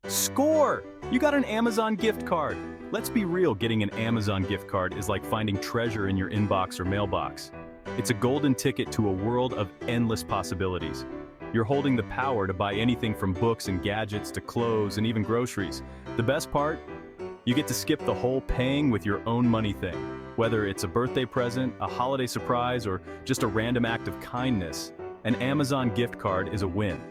Score! You got an Amazon gift card. Let's be real, getting an Amazon gift card is like finding treasure in your inbox or mailbox. It's a golden ticket to a world of endless possibilities. You're holding the power to buy anything from books and gadgets to clothes and even groceries. The best part? You get to skip the whole paying with your own money thing. Whether it's a birthday present, a holiday surprise, or just a random act of kindness, an Amazon gift card is a win.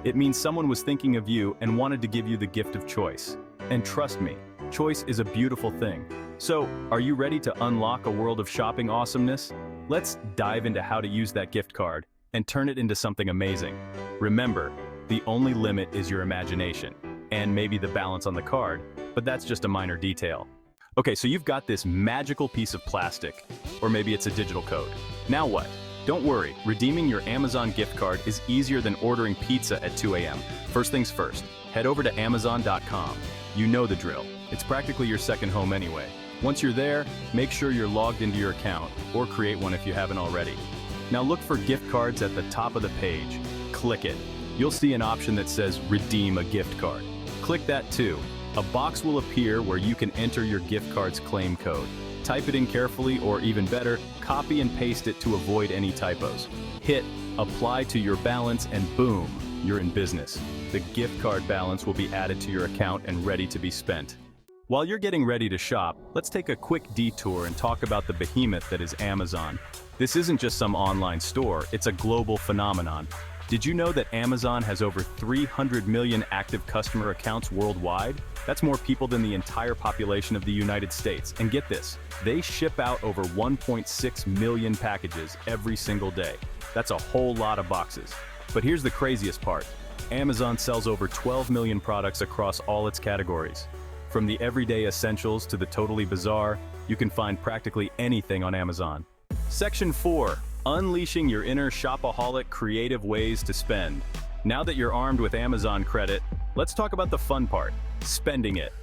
It means someone was thinking of you and wanted to give you the gift of choice. And trust me, choice is a beautiful thing. So, are you ready to unlock a world of shopping awesomeness? Let's dive into how to use that gift card and turn it into something amazing. Remember, the only limit is your imagination, and maybe the balance on the card, but that's just a minor detail. Okay, so you've got this magical piece of plastic, or maybe it's a digital code. Now what? Don't worry, redeeming your Amazon gift card is easier than ordering pizza at 2 a.m. First things first, head over to Amazon.com. You know the drill. It's practically your second home anyway. Once you're there, make sure you're logged into your account, or create one if you haven't already. Now look for gift cards at the top of the page. Click it. You'll see an option that says Redeem a gift card. Click that too. A box will appear where you can enter your gift card's claim code. Type it in carefully, or even better, copy and paste it to avoid any typos. Hit Apply to your balance and boom, you're in business. The gift card balance will be added to your account and ready to be spent. While you're getting ready to shop, let's take a quick detour and talk about the behemoth that is Amazon. This isn't just some online store, it's a global phenomenon. Did you know that Amazon has over 300 million active customer accounts worldwide? That's more people than the entire population of the United States. And get this, they ship out over 1.6 million packages every single day. That's a whole lot of boxes. But here's the craziest part. Amazon sells over 12 million products across all its categories. From the everyday essentials to the totally bizarre, you can find practically anything on Amazon. Section 4. Unleashing your inner shopaholic creative ways to spend. Now that you're armed with Amazon credit, let's talk about the fun part, spending it.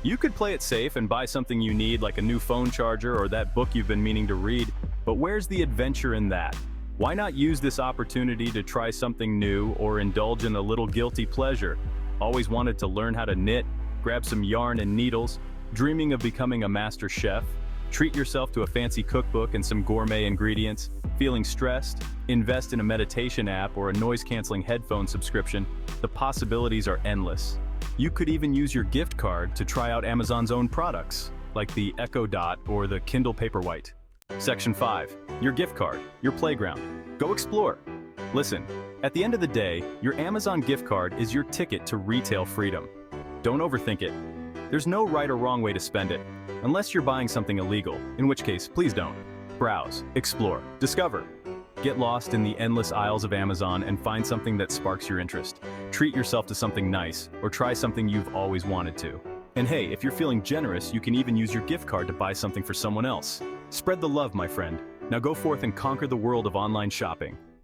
You could play it safe and buy something you need like a new phone charger or that book you've been meaning to read, but where's the adventure in that? Why not use this opportunity to try something new or indulge in a little guilty pleasure? Always wanted to learn how to knit, grab some yarn and needles, dreaming of becoming a master chef? Treat yourself to a fancy cookbook and some gourmet ingredients. Feeling stressed? Invest in a meditation app or a noise-canceling headphone subscription. The possibilities are endless. You could even use your gift card to try out Amazon's own products, like the Echo Dot or the Kindle Paperwhite. Section 5. Your gift card, your playground. Go explore. Listen, at the end of the day, your Amazon gift card is your ticket to retail freedom. Don't overthink it. There's no right or wrong way to spend it, unless you're buying something illegal, in which case, please don't. Browse, explore, discover. Get lost in the endless aisles of Amazon and find something that sparks your interest. Treat yourself to something nice, or try something you've always wanted to. And hey, if you're feeling generous, you can even use your gift card to buy something for someone else. Spread the love, my friend. Now go forth and conquer the world of online shopping.